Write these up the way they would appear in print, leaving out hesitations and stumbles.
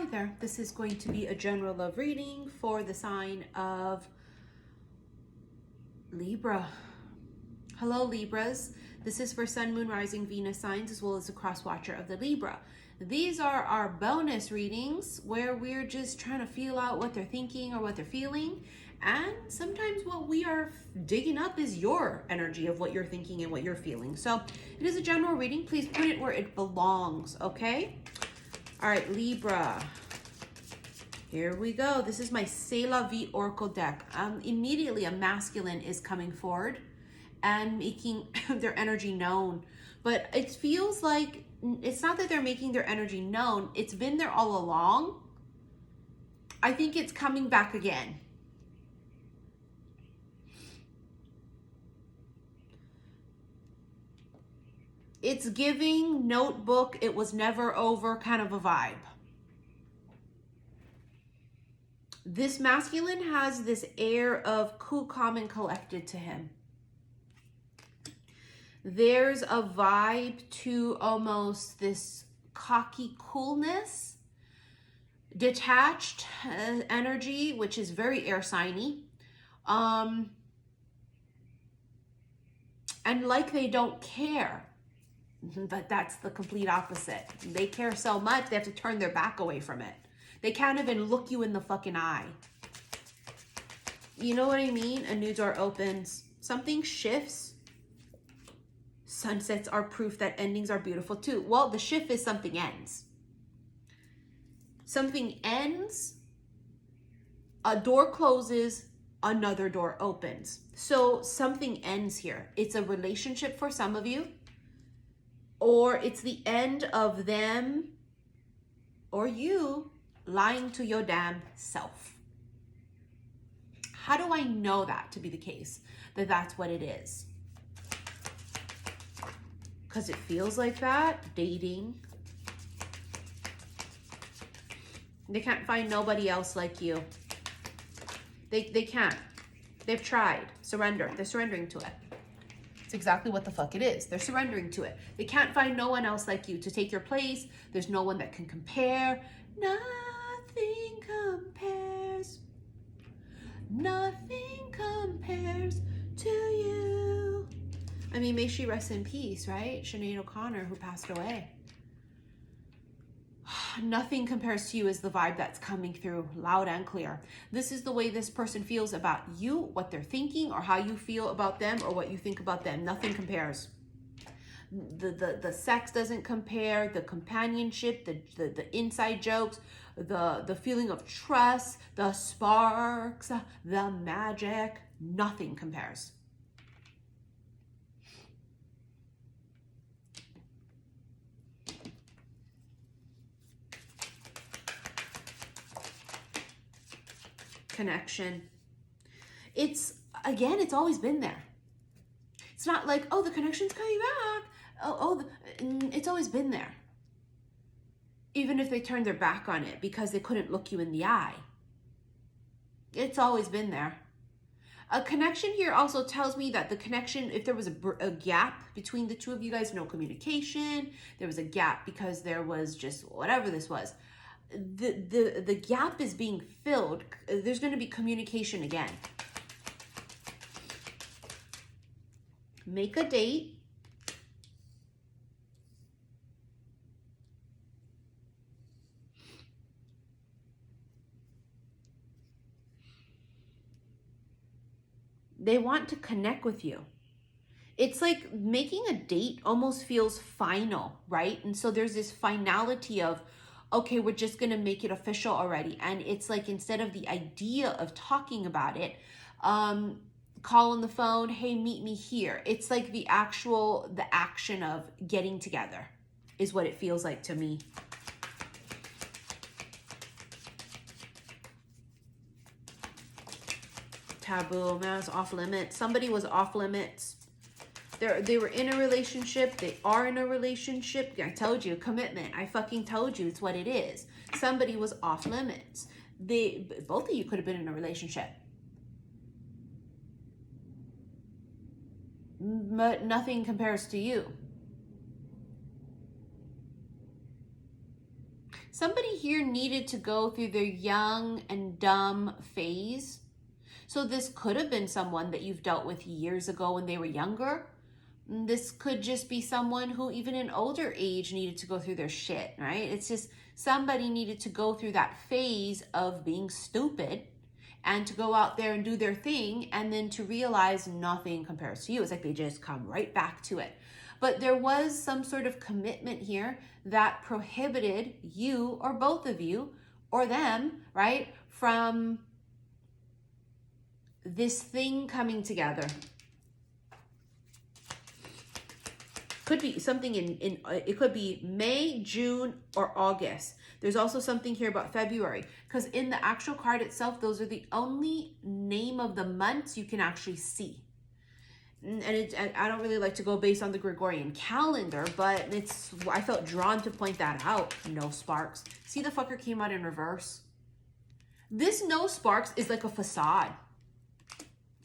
Hi there, this is going to be a general love reading for the sign of Libra. Hello Libras, this is for Sun, Moon, Rising, Venus signs as well as the cross watcher of the Libra. These are our bonus readings where we're just trying to feel out what they're thinking or what they're feeling. And sometimes what we are digging up is your energy of what you're thinking and what you're feeling. So it is a general reading. Please put it where it belongs, okay? All right, Libra. Here we go. This is my C'est la Vie Oracle deck. Immediately a masculine is coming forward and making their energy known. But it feels like it's not that they're making their energy known. It's been there all along. I think it's coming back again. It's giving notebook, it was never over kind of a vibe. This masculine has this air of cool, calm, and collected to him. There's a vibe to almost this cocky coolness, detached energy, which is very air signy. And like they don't care. But that's the complete opposite. They care so much, they have to turn their back away from it. They can't even look you in the fucking eye. You know what I mean? A new door opens. Something shifts. Sunsets are proof that endings are beautiful too. Well, the shift is something ends. Something ends. A door closes. Another door opens. So something ends here. It's a relationship for some of you. Or it's the end of them or you lying to your damn self. How do I know that to be the case? That that's what it is? Because it feels like that. Dating. They can't find nobody else like you. They can't. They've tried. Surrender. They're surrendering to it. Exactly what the fuck it is. They're surrendering to it. They can't find no one else like you to take your place. There's no one that can compare. Nothing compares. Nothing compares to you. I mean, may she rest in peace, right? Sinead O'Connor, who passed away. Nothing compares to you is the vibe that's coming through loud and clear. This is the way this person feels about you, what they're thinking, or how you feel about them, or what you think about them. Nothing compares. The sex doesn't compare, the companionship, the inside jokes, the feeling of trust, the sparks, the magic. Nothing compares. Connection. It's always been there. It's not like, oh, the connection's coming back. It's always been there. Even if they turned their back on it because they couldn't look you in the eye. It's always been there. A connection here also tells me that the connection, if there was a gap between the two of you guys, no communication, there was a gap because there was just whatever this was. The gap is being filled. There's going to be communication again. Make a date. They want to connect with you. It's like making a date almost feels final, right? And so there's this finality of, okay, we're just going to make it official already. And it's like, instead of the idea of talking about it, call on the phone, hey, meet me here. It's like the action of getting together is what it feels like to me. Taboo, man, it's off limits. Somebody was off limits. They were in a relationship. They are in a relationship. I told you, commitment. I fucking told you it's what it is. Somebody was off limits. Both of you could have been in a relationship. But nothing compares to you. Somebody here needed to go through their young and dumb phase. So this could have been someone that you've dealt with years ago when they were younger. This could just be someone who even in older age needed to go through their shit, right? It's just somebody needed to go through that phase of being stupid and to go out there and do their thing and then to realize nothing compares to you. It's like they just come right back to it. But there was some sort of commitment here that prohibited you or both of you or them, right, from this thing coming together. Could be something in it could be May, June, or August. There's also something here about February, because in the actual card itself, those are the only name of the months you can actually see. And I don't really like to go based on the Gregorian calendar, but I felt drawn to point that out. No sparks. See, the fucker came out in reverse. This no sparks is like a facade.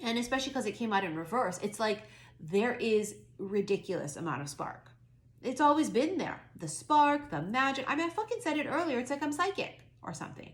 And especially because it came out in reverse, it's like there is ridiculous amount of spark. It's always been there. The spark, the magic. I mean, I fucking said it earlier. It's like I'm psychic or something.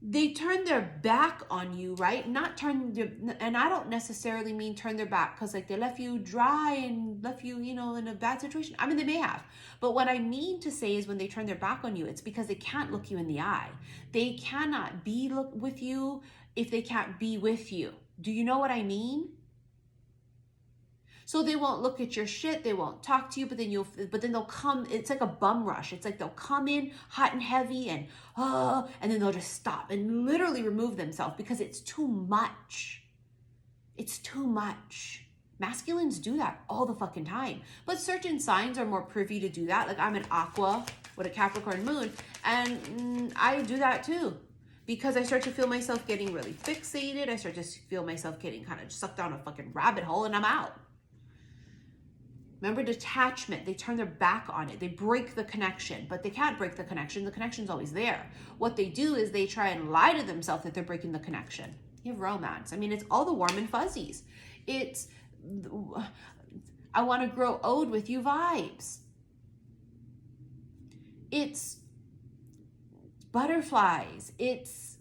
They turn their back on you, right? And I don't necessarily mean turn their back because like they left you dry and left you, you know, in a bad situation. I mean, they may have. But what I mean to say is when they turn their back on you, it's because they can't look you in the eye. They cannot be with you if they can't be with you. Do you know what I mean? So they won't look at your shit, they won't talk to you, but then they'll come, it's like a bum rush. It's like they'll come in hot and heavy and then they'll just stop and literally remove themselves because it's too much. It's too much. Masculines do that all the fucking time. But certain signs are more privy to do that. Like I'm an Aqua with a Capricorn moon, and I do that too. Because I start to feel myself getting really fixated. I start to feel myself getting kind of sucked down a fucking rabbit hole and I'm out. Remember detachment, they turn their back on it. They break the connection, but they can't break the connection. The connection's always there. What they do is they try and lie to themselves that they're breaking the connection. You have romance. I mean, it's all the warm and fuzzies. It's, I want to grow old with you vibes. It's butterflies. It's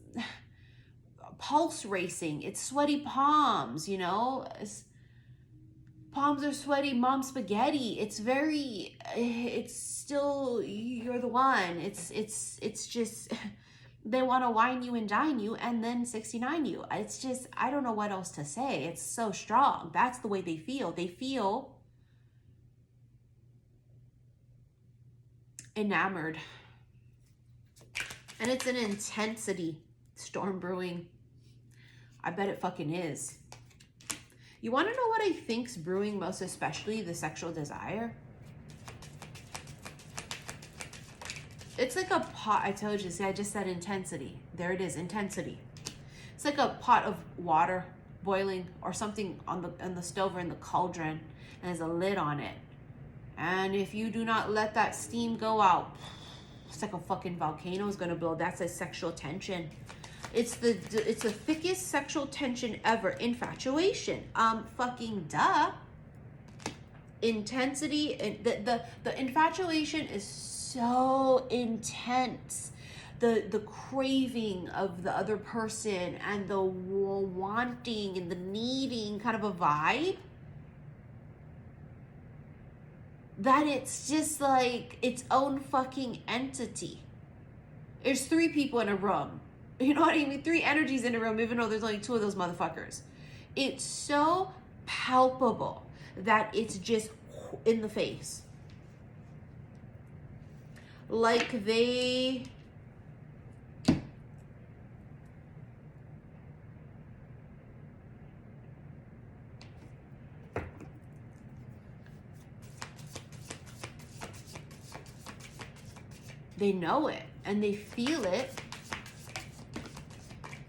pulse racing. It's sweaty palms, you know? Palms are sweaty, mom spaghetti. It's still, you're the one. It's just, they want to wine you and dine you and then 69 you. It's just, I don't know what else to say. It's so strong. That's the way they feel. They feel enamored. And it's an intensity storm brewing. I bet it fucking is. You want to know what I think's brewing most especially? The sexual desire. It's like a pot. I told you, see, I just said intensity. There it is, intensity. It's like a pot of water boiling or something on the stove or in the cauldron, and there's a lid on it. And if you do not let that steam go out, it's like a fucking volcano is gonna blow. That's a sexual tension. It's the thickest sexual tension ever. Infatuation. Fucking duh. Intensity. And the infatuation is so intense. The craving of the other person and the wanting and the needing kind of a vibe. That it's just like its own fucking entity. There's 3 people in a room. You know what I mean? 3 energies in a room, even though there's only 2 of those motherfuckers. It's so palpable that it's just in the face. Like they know it and they feel it.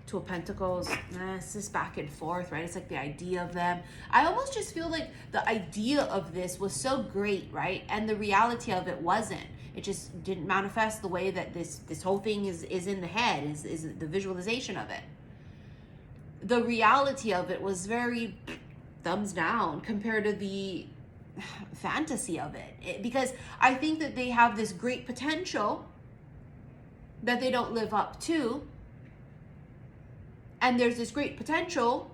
2 of Pentacles, it's just back and forth, right? It's like the idea of them. I almost just feel like the idea of this was so great, right? And the reality of it wasn't. It just didn't manifest the way that this whole thing is in the head, is the visualization of it. The reality of it was very thumbs down compared to the fantasy of it. Because I think that they have this great potential that they don't live up to. And there's this great potential,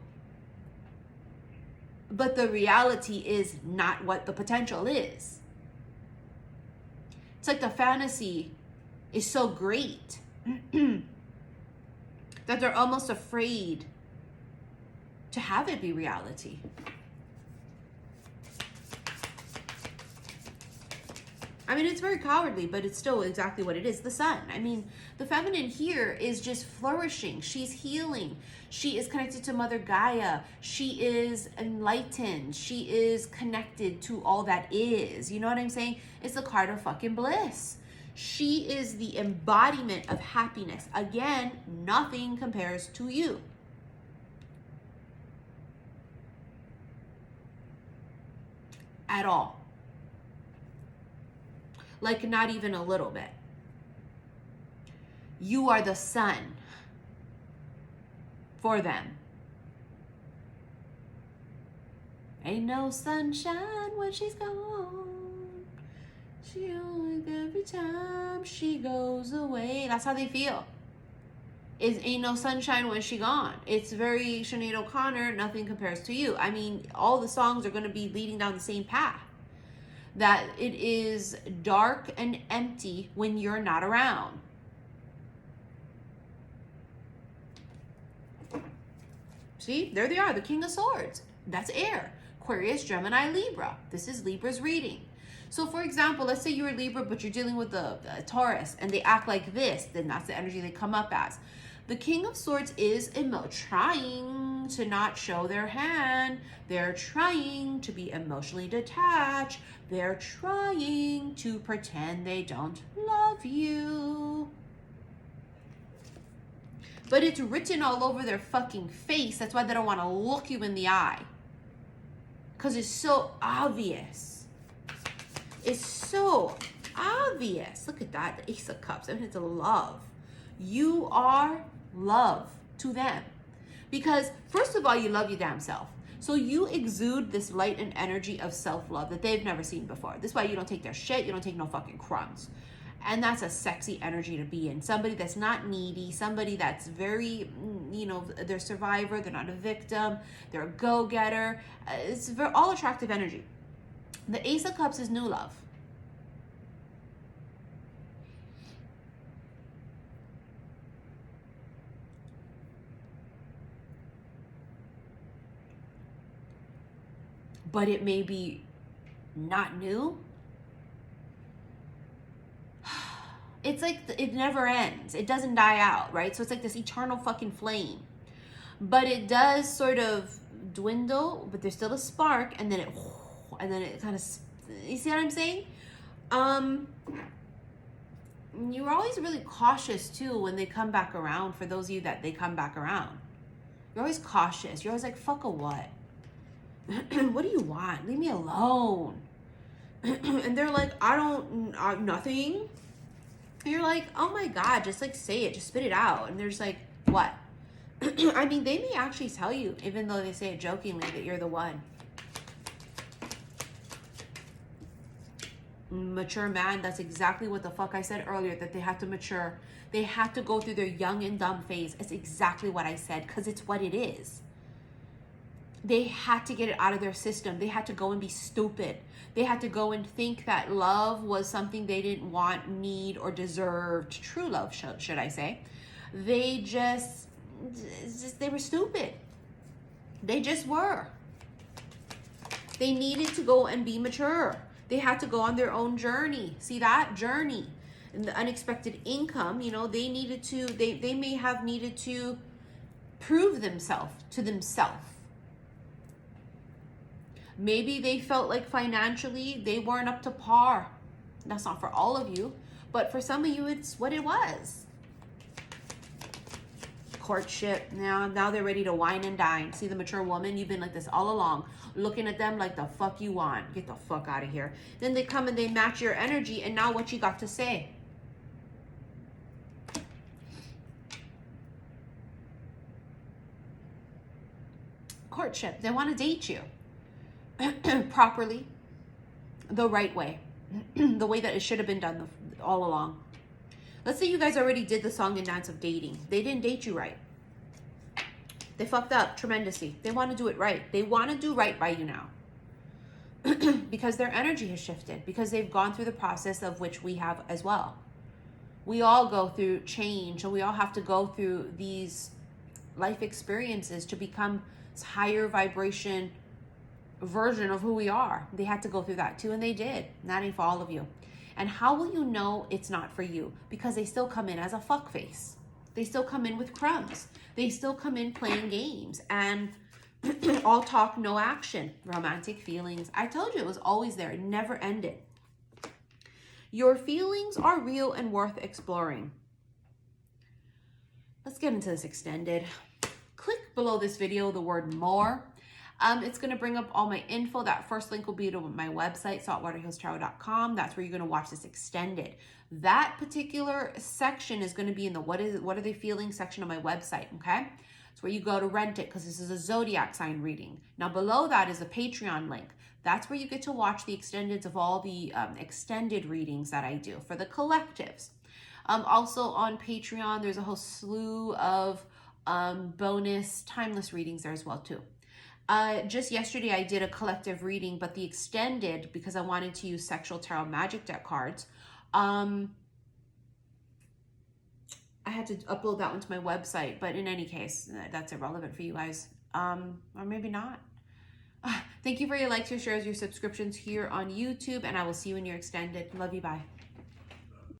but the reality is not what the potential is. It's like the fantasy is so great that they're almost afraid to have it be reality. I mean, it's very cowardly, but it's still exactly what it is. The sun. I mean, the feminine here is just flourishing. She's healing. She is connected to Mother Gaia. She is enlightened. She is connected to all that is. You know what I'm saying? It's the card of fucking bliss. She is the embodiment of happiness. Again, nothing compares to you. At all. Like, not even a little bit. You are the sun for them. Ain't no sunshine when she's gone. She only every time she goes away. That's how they feel. Ain't no sunshine when she gone. It's very Sinead O'Connor, nothing compares to you. I mean, all the songs are going to be leading down the same path. That it is dark and empty when you're not around. See, there they are, the King of Swords. That's air. Aquarius, Gemini, Libra. This is Libra's reading. So for example, let's say you're a Libra, but you're dealing with a Taurus and they act like this, then that's the energy they come up as. The King of Swords is trying to not show their hand. They're trying to be emotionally detached. They're trying to pretend they don't love you. But it's written all over their fucking face. That's why they don't want to look you in the eye. Because it's so obvious. It's so obvious. Look at that. The Ace of Cups. I mean, it's a love. You are love to them. Because first of all, you love your damn self. So you exude this light and energy of self-love that they've never seen before. This is why you don't take their shit. You don't take no fucking crumbs. And that's a sexy energy to be in. Somebody that's not needy. Somebody that's very, you know, they're a survivor. They're not a victim. They're a go-getter. It's very, all attractive energy. The Ace of Cups is new love. But it may be not new. It's like it never ends. It doesn't die out, right? So it's like this eternal fucking flame. But it does sort of dwindle, but there's still a spark, and then it kind of, you see what I'm saying? You're always really cautious too when they come back around. For those of you that they come back around, you're always cautious. You're always like, fuck a what? What do you want? Leave me alone. And they're like, I don't, nothing. And you're like, oh my God, just like say it, just spit it out. And they're just like, what? I mean, they may actually tell you, even though they say it jokingly, that you're the one. Mature man, that's exactly what the fuck I said earlier, that they have to mature. They have to go through their young and dumb phase. It's exactly what I said, because it's what it is. They had to get it out of their system. They had to go and be stupid. They had to go and think that love was something they didn't want, need, or deserved. True love, should I say. They just, they were stupid. They just were. They needed to go and be mature. They had to go on their own journey. See that? Journey. And the unexpected income, you know, they needed to, they may have needed to prove themselves to themselves. Maybe they felt like financially they weren't up to par. That's not for all of you, but for some of you, it's what it was. Courtship. Now they're ready to wine and dine. See the mature woman? You've been like this all along, looking at them like the fuck you want. Get the fuck out of here. Then they come and they match your energy, and now what you got to say? Courtship. They want to date you. Properly. the right way, the way that it should have been done all along. Let's say you guys already did the song and dance of dating. They didn't date you right. They fucked up tremendously. They want to do it right. They want to do right by you now. Because their energy has shifted. Because they've gone through the process of which we have as well. We all go through change. And we all have to go through these life experiences to become this higher vibration version of who we are. They had to go through that too. And they did. And that ain't for all of you. And how will you know it's not for you? Because they still come in as a fuckface. They still come in with crumbs. They still come in playing games and all talk, no action. Romantic feelings. I told you it was always there. It never ended. Your feelings are real and worth exploring. Let's get into this extended. Click below this video the word more. It's going to bring up all my info. That first link will be to my website, saltwaterhillstarot.com. That's where you're going to watch this extended. That particular section is going to be in the what are they feeling section of my website, okay? It's where you go to rent it because this is a zodiac sign reading. Now below that is a Patreon link. That's where you get to watch the extendeds of all the extended readings that I do for the collectives. Also on Patreon, there's a whole slew of bonus timeless readings there as well too. Just yesterday I did a collective reading, but the extended, because I wanted to use sexual tarot magic deck cards, I had to upload that one to my website, but in any case, that's irrelevant for you guys, or maybe not. Thank you for your likes, your shares, your subscriptions here on YouTube, and I will see you in your extended. Love you, bye.